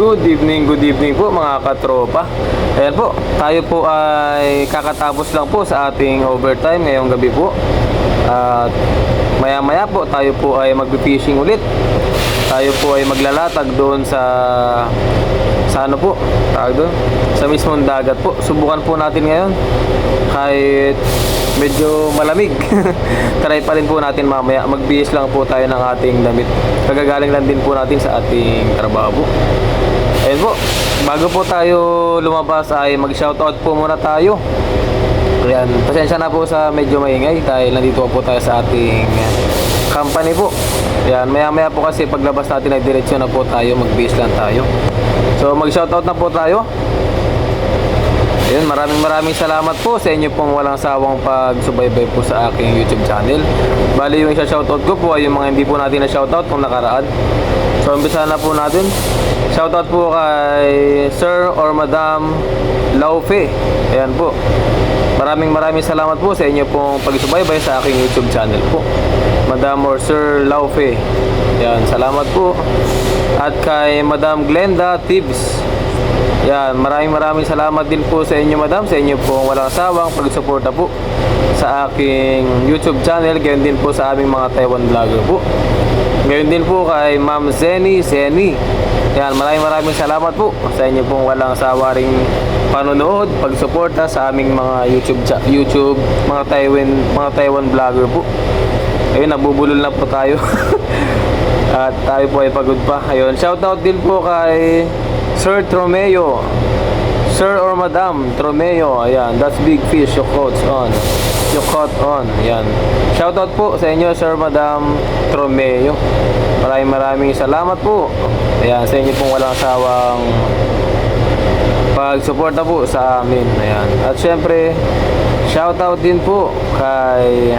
good evening po mga katropa. Ayan po, tayo po ay kakatapos lang po sa ating overtime ngayong gabi po. At maya maya po tayo po ay mag-fishing ulit. Tayo po ay maglalatag doon sa ano po, tawag doon, sa mismong dagat po. Subukan po natin ngayon kahit medyo malamig. Try pa rin po natin mamaya. Magbihis lang po tayo ng ating damit. Kagagaling lang din po natin sa ating trabaho po. Ayun po, bago po tayo lumabas ay mag-shoutout po muna tayo. Ayan, pasensya na po sa medyo maingay dahil nandito po tayo sa ating company po. Ayan, maya maya po kasi paglabas natin ay diretsyon na po tayo, magbihis lang tayo. So mag-shoutout na po tayo. Ayun, maraming salamat po sa inyo pong walang sawang pagsubaybay po sa aking YouTube channel. Bali yung isa-shoutout ko po ay yung mga hindi po natin na-shoutout kung nakaraan. So umpisa na po natin. Shoutout po kay Sir or Madam Laufe. Ayan po. Maraming salamat po sa inyo pong pagsubaybay sa aking YouTube channel po. Madam or Sir Laufe. Ayan, salamat po. At kay Madam Glenda Tibbs. Yan, maraming salamat din po sa inyo madam, sa inyo pong walang sawang pagsuporta po sa aking YouTube channel, gayon din po sa aming mga Taiwan vlogger po. Gayon din po kay Ma'am Zeni. Yan, maraming salamat po sa inyo pong walang sawa ring panonood, pagsuporta sa aming mga YouTube mga Taiwan vlogger po. Ayun, nabubulol na po tayo. At tayo po ay pagod pa. Ayun, shoutout din po kay Sir Tromeo, Sir or Madam Tromeo. Ayan, that's big fish you caught on. Ayan, shoutout po sa inyo Sir Madam Tromeo. Maraming salamat po. Ayan, sa inyo pong walang sawang pagsuporta po sa amin. Ayan, at syempre shoutout din po kay,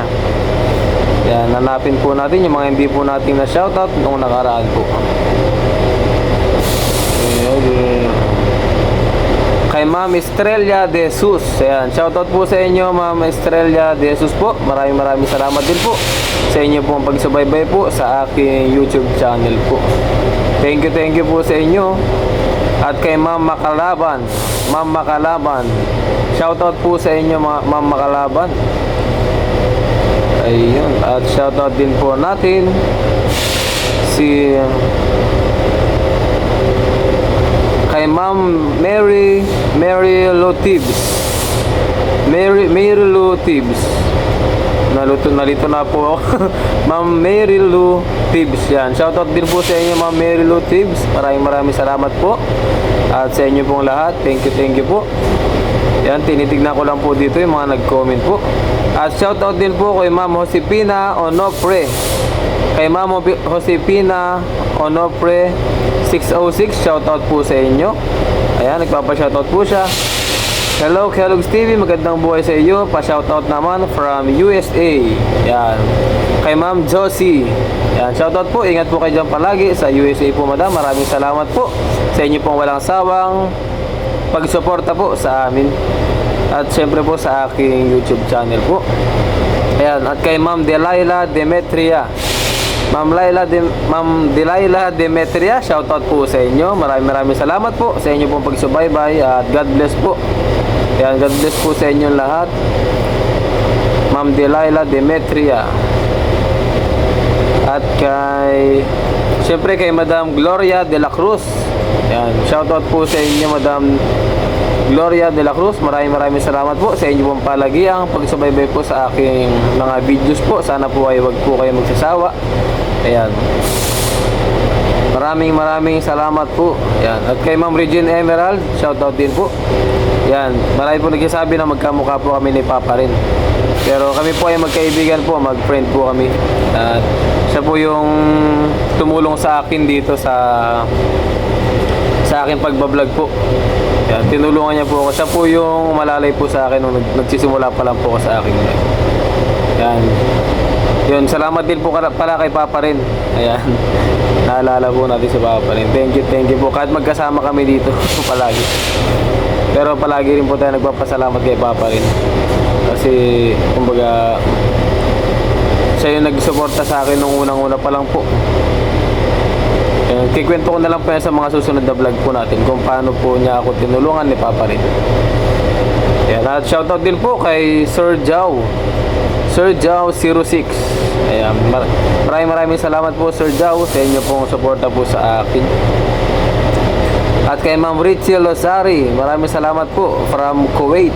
ayan, hanapin po natin yung mga hindi po natin na shoutout nung nakaraan po. Kay Ma'am Estrella De Jesus. Ayan, shoutout po sa inyo Ma'am Estrella De Jesus po. Maraming salamat din po sa inyo pong pagsubaybay po sa aking YouTube channel po. Thank you po sa inyo. At kay Ma'am Makalaban, shoutout po sa inyo Ma'am Makalaban. Ayun, at shoutout din po natin si kay Ma'am Mary Lou Tibbs. Nalito na po ako. Ma'am Mary Lou Tibbs. Yan, shoutout din po sa inyo Ma'am Mary Lou Tibbs. Maraming salamat po. At sa inyo pong lahat, thank you po. Yan, tinitignan ko lang po dito yung mga nag-comment po. At shoutout din po kay Ma'am Josepina Onofre. Kay Ma'am Josepina Onofre 606, shoutout po sa inyo. Ayan, nagpapa-shoutout po siya. Hello, Kellogg's TV, magandang buhay sa iyo. Pa-shoutout naman from USA. Yan. Kay Ma'am Josie. Yan, shoutout po. Ingat po kayo dyan palagi sa USA po, madam. Maraming salamat po sa inyo pong walang sawang pagsuporta po sa amin. At syempre po sa aking YouTube channel po. Ayan, at kay Ma'am Delilah Demetria. Ma'am Delilah Demetria, shoutout po sa inyo. Maraming salamat po sa inyo pong pagsubaybay at God bless po. Ayan, God bless po sa inyo lahat. Ma'am Delilah Demetria. At syempre kay Madam Gloria de la Cruz. Ayan, shoutout po sa inyo Madam Gloria de la Cruz. Maraming salamat po sa inyo pong palagiang pagsubaybay po sa aking mga videos po. Sana po ay wag po kayo magsasawa. Ayan, maraming salamat po. Ayan, at kay Ma'am Regine Emerald, shoutout din po. Ayan, marami po nagsasabi na magkamukha po kami ni Papa rin. Pero kami po ay magkaibigan po, mag-friend po kami. At siya po yung tumulong sa akin dito sa aking pagbablog po. Ayan, tinulungan niya po ako. Siya po yung malalay po sa akin nung nagsisimula pa lang po ako sa aking live. Ayan. Yun, salamat din po pala kay Papa rin. Ayan. Naalala po natin si Papa rin. Thank you po. Kahit magkasama kami dito palagi. Pero palagi rin po tayo nagpapasalamat kay Papa rin. Kasi, kumbaga, siya yung nagsuporta sa akin nung unang-una pa lang po. Kikwento ko na lang po yan sa mga susunod na vlog po natin kung paano po niya ako tinulungan ni Papa rin. Ayan, at shoutout din po kay Sir Jao 06. Ayan, maraming salamat po Sir Jao sa inyo pong suporta po sa akin. At kay Ma'am Richie Losari, maraming salamat po from Kuwait.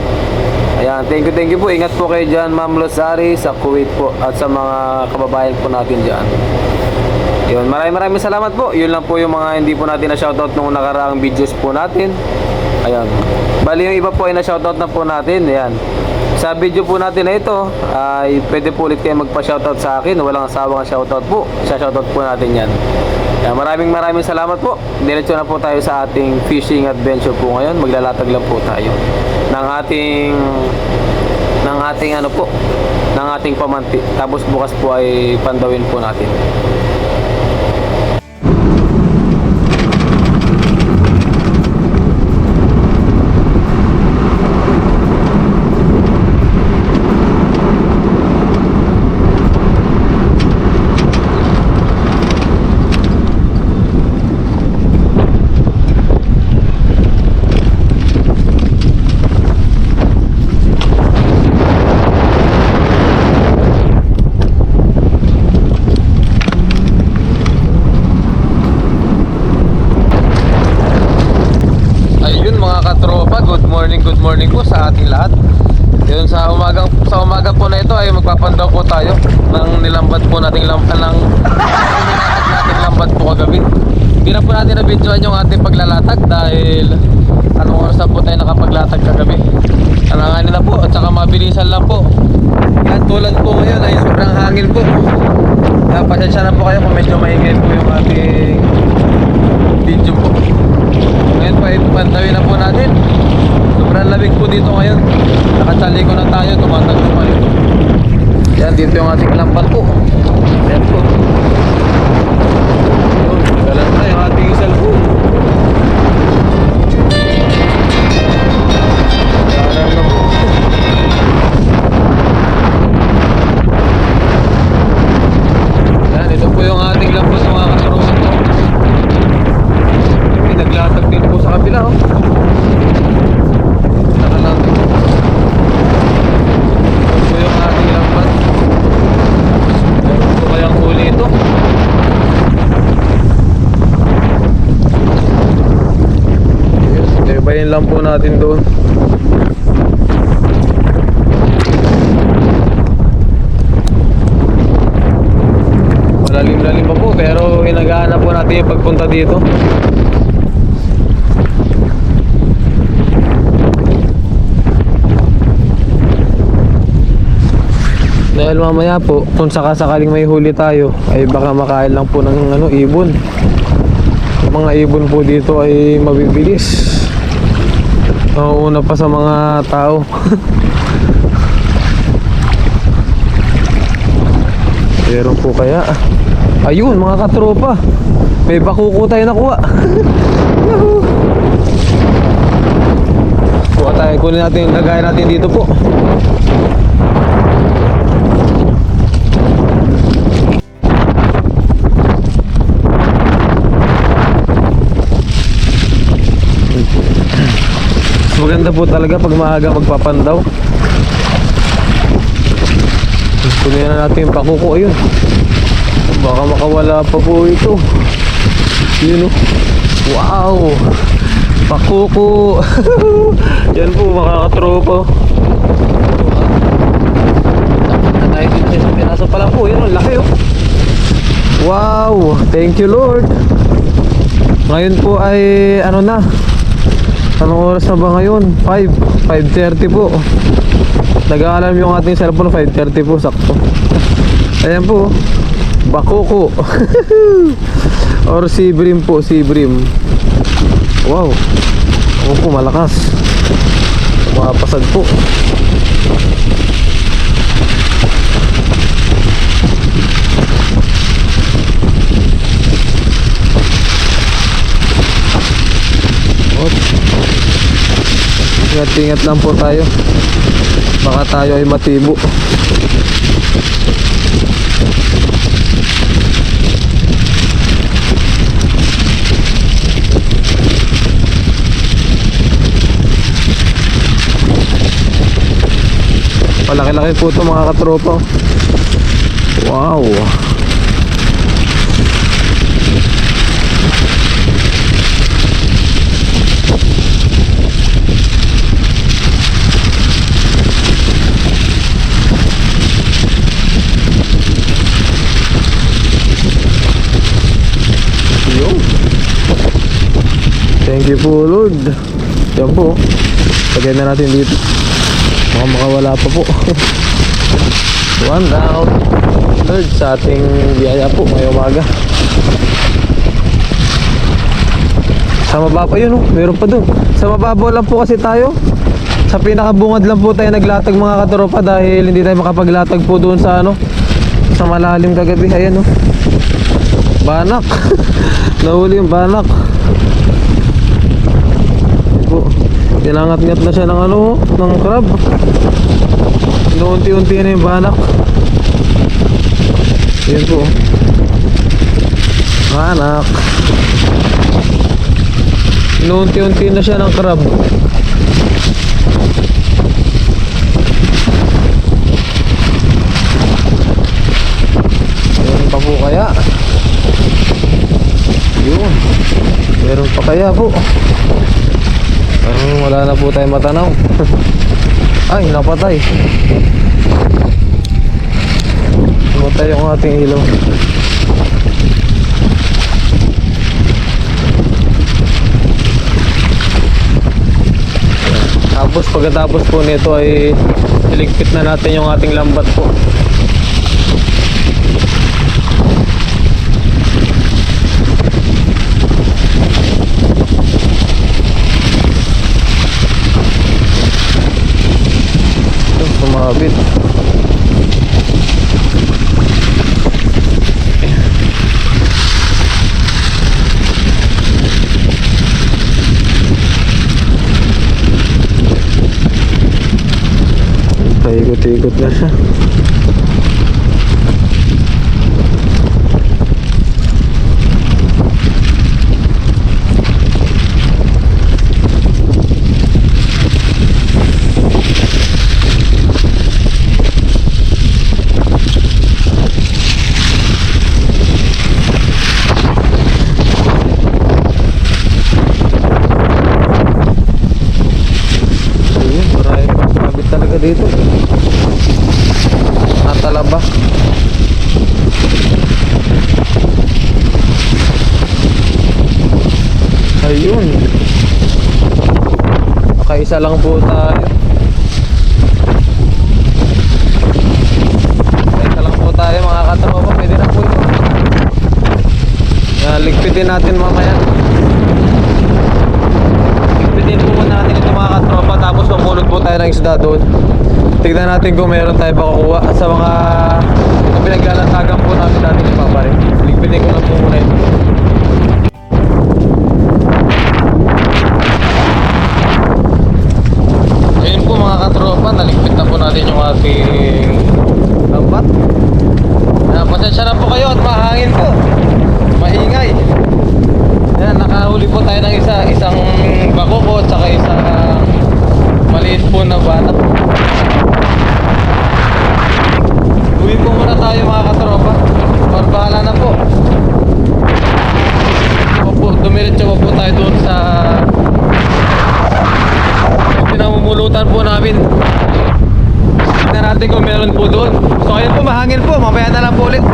Ayan, thank you po. Ingat po kayo dyan, Ma'am Losari, sa Kuwait po at sa mga kababayan po natin dyan. Yun, maraming salamat po. Yun lang po yung mga hindi po natin na shoutout nung nakaraang videos po natin. Ayan. Bali yung iba po ay na shoutout na po natin. Ayan. Sa video po natin na ito ay pwede po ulit kayo magpa-shoutout sa akin. Walang asawang shoutout po. Shoutout po natin yan. Ayan, maraming salamat po. Diretso na po tayo sa ating fishing adventure po ngayon. Maglalatag lang po tayo ng ating pamanti. Tapos bukas po ay pandawin po natin. Good morning po sa ating lahat. Yun, sa umaga po na ito ay magpapandaw po tayo ng nilambat po nating lambat po kagabi. Hindi na po natin na-videoan yung ating paglalatag dahil anong oras na po tayo nakapaglatag kagabi. Alanganin na po at saka mabilisan lang po. At tulad po ngayon ay sobrang hangin po. Kaya pasensya na po kayo kung medyo maingay po yung ating video po. Ngayon po ay pandawin na po natin. Sobrang lamig po dito ngayon. Nakatsali ko na tayo, tumatagos pa rin. Yan, dito yung ating lambat po. Yan po. Yun, galang na yung ating cellphone. Galang na po. Yan, ito po yung ating lambat ng mga kasarusan po. Naglatag din po sa kabila, oh. Ito yung ating lambat. Meron po kayang huli ito. Yes, ibayin lang po natin doon. Malalim-lalim pa po pero inagahan po natin yung pagpunta dito. Dahil mamaya po kung sakasakaling may huli tayo ay baka makain lang po ng ibon. Yung mga ibon po dito ay mabibilis. Una pa sa mga tao. Meron po kaya. Ayun mga katropa, may bakuko tayo nakuha. Kuha tayo, kunin natin, lagayan natin dito po. Maganda po talaga pag maaga magpapandaw. Kunin na natin yung pakuko. Ayun, baka makawala pa po ito. Yun, oh. Wow, pakuko. Yan po mga katropa. Dapat na tayo dito sa isang piraso pa lang po. Yun, ang laki, oh. Wow, thank you Lord. Ngayon po ay ano na, anong oras na ba ngayon? 5:30 po. Nag-aalarm yung ating cellphone, 5:30 po, sakto. Ayan po, bakuko. Or sibrim po, sibrim. Wow, ako po malakas. Mapasag po. Ingat-ingat lang po tayo. Baka tayo ay matibo. Malaki-laki po ito mga katropa. Wow. Yo. Thank you po Lord. Yan po. Lagyan na natin dito. Baka makawala pa po. One down. Third sa ating biyaya po ngayong umaga. Sa mababa yun, oh. Meron pa dun. Sa mababaw lang po kasi tayo. Sa pinakabungad lang po tayo naglatag mga katropa dahil hindi tayo makapaglatag po doon sa ano, sa malalim kagabi. Ayan, oh. Banak. Nahuli yung banak. Po. Tinangat-ngat na siya ng ano, ng crab. Inuunti-unti na yung banak. Yan po. Banak. Inuunti-unti na siya ng crab. Meron pa po kaya? Yun. Meron pa kaya po? Parang wala na po tayong matanaw. Ay, napatay. Napatay yung ating ilaw. Tapos pagkatapos po nito ay iligpit na natin yung ating lambat po. Sumabit. Paikot-ikot na siya. Dito natalaba. Ayun, nakaisa lang po tayo. Nakaisa lang po tayo mga katropa. Pwede na po ito. Ligpitin natin mamaya. Ligpitin po muna natin ito mga katropa. Tapos mamulot po tayo ng isda doon. Tignan natin kung meron tayo makukuha sa mga pinaglalatagan po natin natin ipaparin. Ligpitin ko lang po muna ito. Ayun po mga katropa, naligpit na po natin yung ating lambat. Pasensya na po kayo at mahangin po. Maingay. Yan, nakahuli po tayo ng isang bakoko at saka isang maliit po na banak. Uwi po muna tayo mga katropa. Bahala na po. Dumiretso po tayo doon sa pinamumulutan po namin. Tignan natin kung meron po doon. So ayun po, mahangin po. Mamaya na lang po ulit.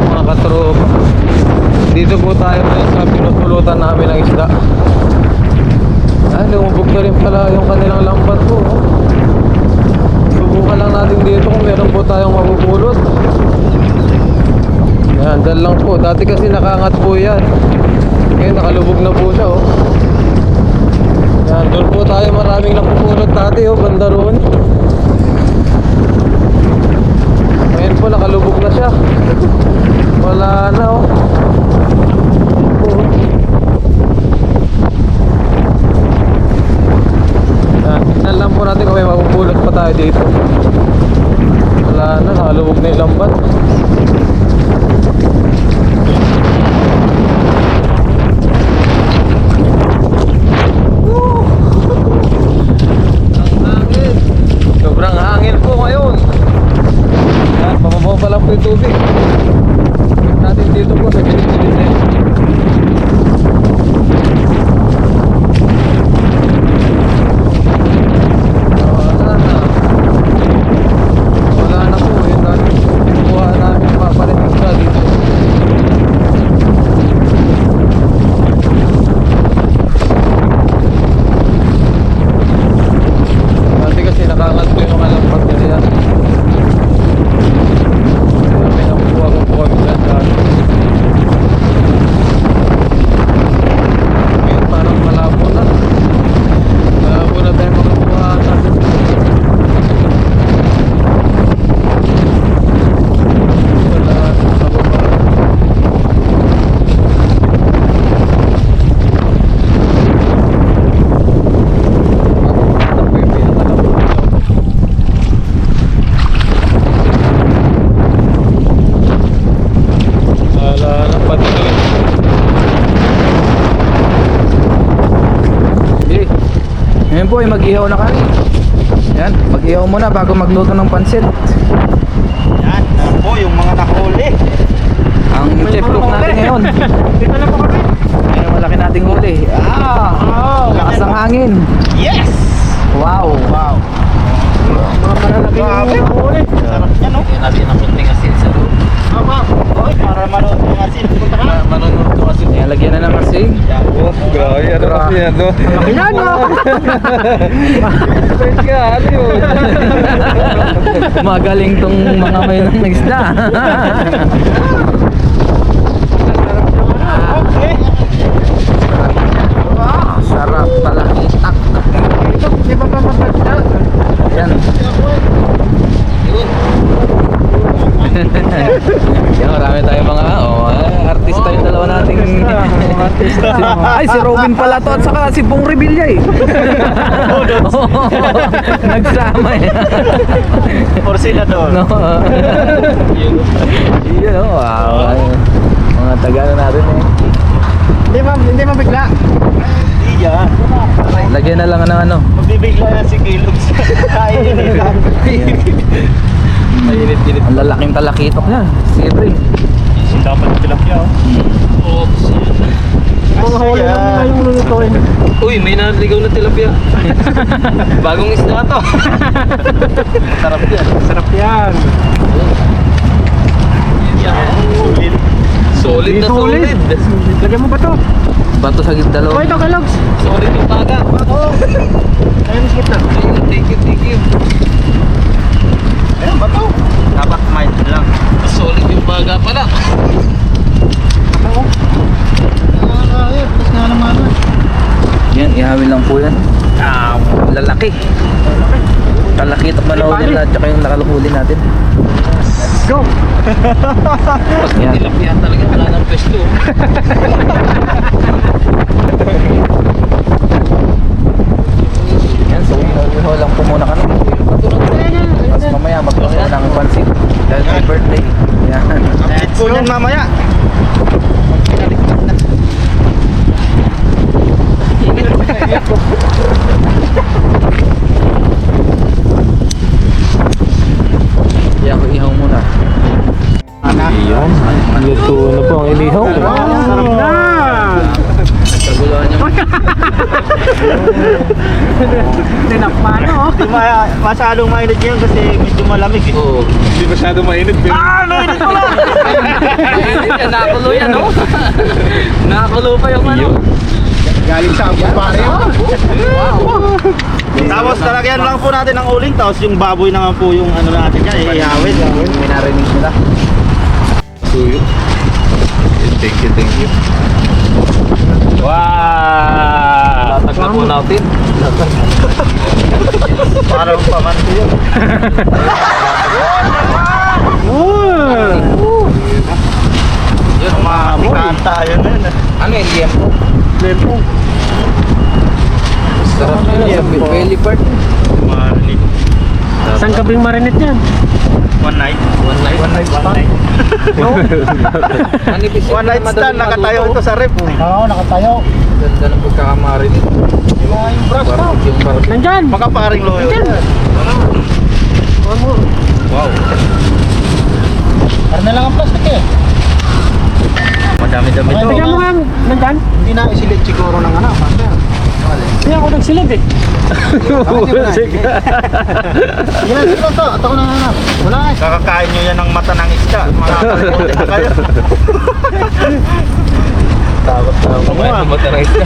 Mga katropa, dito po tayo sa pinupulutan namin ng isda. Lumubog na rin pala yung kanilang lambat po. Subukan lang natin dito kung meron po tayong mapupulot. Yan, dyan lang po. Dati kasi nakaangat po yan. Ngayon nakalubog na po siya, oh. Yan, doon po tayo maraming napupulot dati, oh, banda roon. Ngayon po nakalubog na siya. Wala na, oh. Tignan lang po natin kung may mapupulot pa tayo dito. Wala na, nakalubog na yung lambat. po ay mag-ihaw na kami. Yan, mag-ihaw muna bago magluto ng pansit. Yan, yan po yung mga nahuli. Ang chef cook natin ngayon. Dito na po kami. Ngayon malaki nating huli. Lakas ng hangin. Yes! Wow. Wow. Mga malalaki Grabe. yung huli. Sarap yan, no? Yan natin ang kunting asin sa loob. Oy, para manood ng asin. Punta ka. Manunod ko asin. Yan, lagyan na ng asin. Oh, grabe. Ano kasi yan, no? Ayan o. Ano yun? Magaling tong mga may ng isda. Okay. Sarap pala itak. Di ba pa mapagda? Yan. Yan, marami tayong mga artista yung dalawa nating Artista. Ay, si Robin pala to at saka si Bong Revilla eh. Nagsama eh. For sila doon. No. Yun oh, wow. Mga Tagalog natin eh. Hindi mabigla. Hindi yan. Lagyan na lang ng ano. Magbibigla yan si Caleb. Kainin nila. Mainit-init. Ang lalaking talakitok niya. Siyempre. Dapat tilapia, oh. Mga huli na yung lulutuin. Uy, may naligaw na tilapia. Bagong isda to. Sarap yan. Sarap yan. Sulit. Solid na solid. Lagyan mo ba to? Bato sa dalawa. Oh, ito kalogs. Solid yung baga. Oo. Ayun, skip na. Ayun, thank you, thank you. Ayun ba to? Dapat mind lang. Solid yung baga pala. Tapos nga naman. Yan, ihawin lang po yan. Lalaki. Talakitok manood nila at saka yung nakalahuli natin. Go. Pag Yan. tilapia talaga, wala ng pesto. Yan, so ihaw lang po muna kami. Tapos mamaya magluto ng pansit. Dahil may birthday. Yan. Update po niyan mamaya. Kaya ako ihaw muna. Iyon, luto na po ang inihaw. Sarap na. Nagkaguluhan niya. Tinakpan, oh. Hindi masyadong mainit yan kasi medyo malamig eh. Oo. Hindi masyado mainit. Mainit ko lang! Nakakulo yan, no? Nakakulo pa yung ano. Galing sa abot pare. Tapos talagyan lang po natin ng uling, tapos yung baboy naman po yung ano natin yan, ihawin. May narinig nila. Suyo. Thank you, thank you. Wow! Latag na po natin. Parang paman po yun. Yun, Mga pikanta, yun na yun. ano yung liempo? Lepo. Sarap yun. Liempo. Belly part. Marinate. Saan kabing marinate yan? One night. One night. One night. Manipis One night stand, nakatayo ito sa rep. Oo, nakatayo. Ganda ng pagkakamarinate. Yung brush to. Yung parang Nandyan. Makaparing loyo. Wow. Para na lang ang plastic eh. Madami-dami ito. Tignan mo nga, nandyan. Hindi na isilid siguro ng ano. Hindi ako nagsilid eh. Sige. Yan, ito to. Ito ko na nga. Wala eh. Kakakain nyo yan ng mata ng isda. Mga kalikulit na kayo. Takot na ako. Ano May mataray na.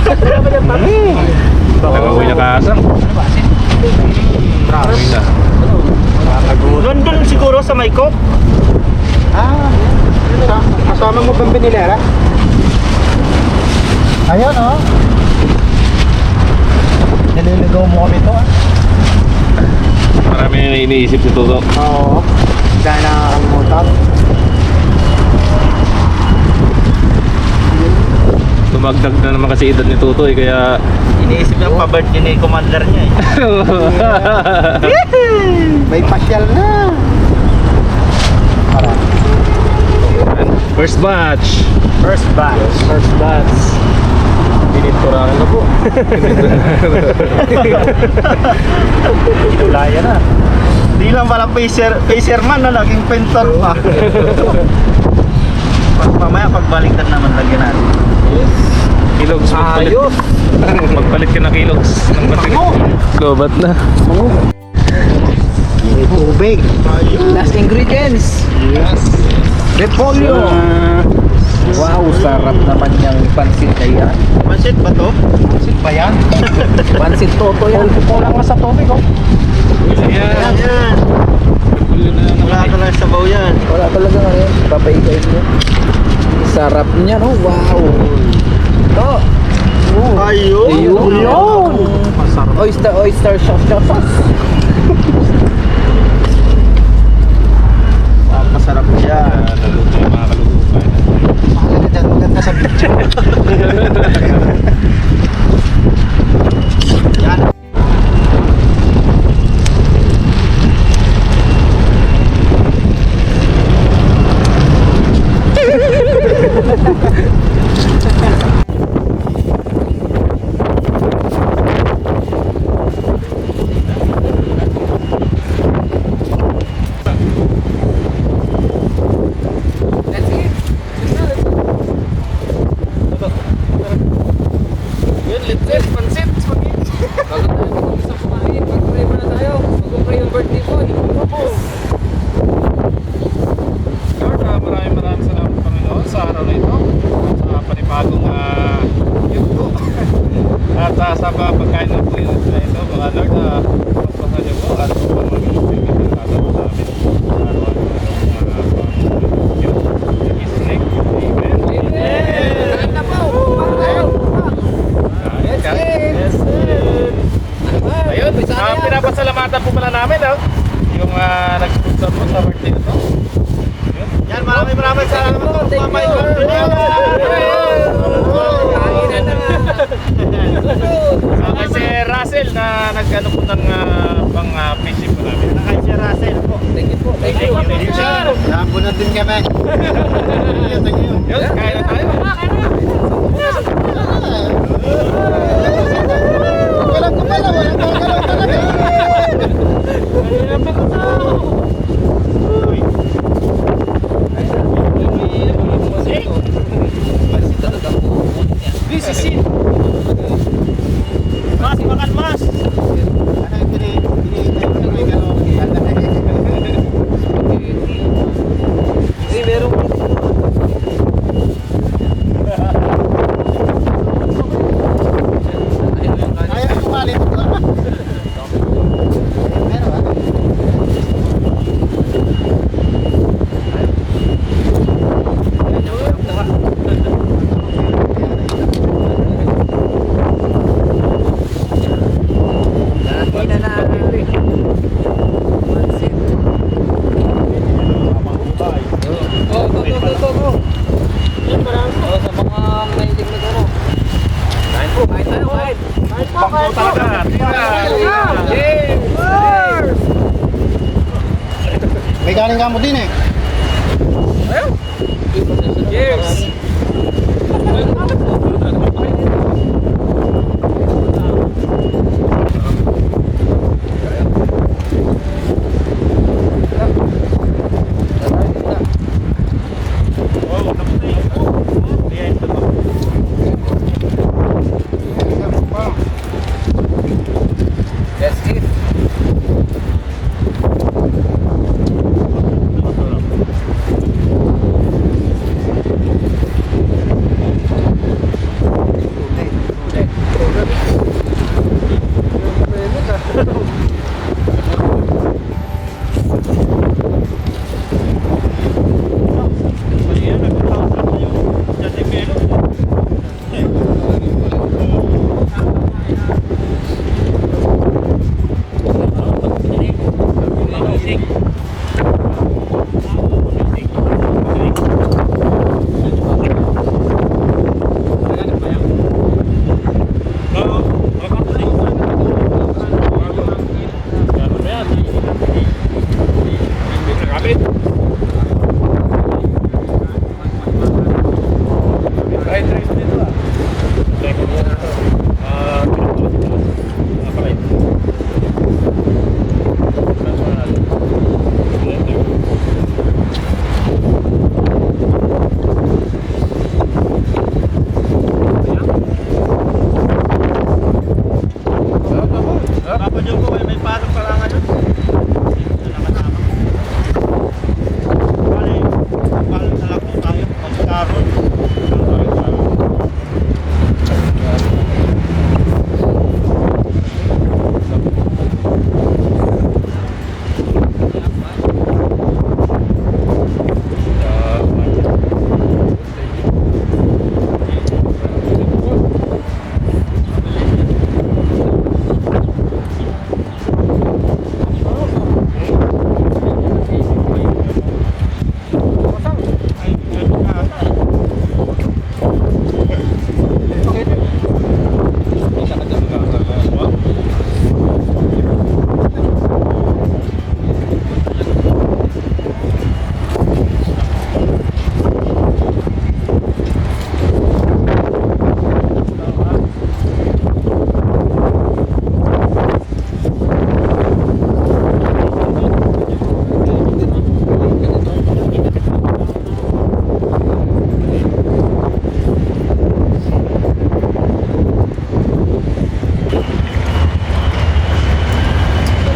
Nakabuhay na kasang. Grabe na. Nandun siguro sa may coke. Kasama mo bang binilera? Ayun oh. Nililigaw mo kami to ah. Marami na iniisip si Toto. Oo. Dahil nakakalimutan. Tumagdag na naman kasi edad ni Tutoy kaya Iniisip niya pa-birthday ni commander niya eh. May pasyal na. first batch. First batch. First batch. Tiniturahan na po. Inulaya na. Di lang pala fisherman na naging pentor pa. Mamaya pagbaliktad naman lagyan natin. Kilogs, Ayos! magpalit ka na kilogs ng batik. Lobat na. Tubig. Last ingredients. Yes. Repolyo. Wow, sarap naman yung pansit na yan. Pansit ba to? Pansit ba yan? Pansit toto yan. Kulang ka sa tubig oh. Ayan. Yan. Wala talaga sabaw yan. Wala talaga ngayon. Papaigay mo. Sarap niya, no? Wow. Ito. Ayun. Ayun. Masarap. Oyster sauce. Masarap yan. Maganda sa picture. Yan. Maraming salamat Panginoon sa araw na ito, sa panibagong yugto at sa pagkain ng pulis na ito mga Lord, paspasan niyo po at upang maging ng tatapos sa amin sa araw ng yun. In Jesus' name, amen. Ayun, pinapasalamatan po pala namin yung nag-sponsor po sa birthday na ito. Yan, maraming salamat po. Mamay ko. Kasi Russell na nag-ano po ng pang fishing po namin. Nakay si Russell po. Thank you po. Thank you. Napunan din kami. Yun, kaya na tayo. Walang kumala, walang gagalaw talaga. Mas, makan mas. Ayaw kumali. Meron ba? May galing ka mo din eh. Cheers! That's it. may pasok pala ngayon. Ito na kasama. Bale, balik na lang po tayo. Mag-carol.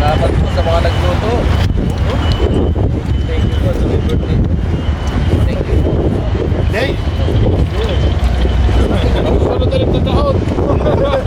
Salamat po sa mga nagluto. Thank you po sa my birthday. Thank you. Hey! Ano na rin na taon?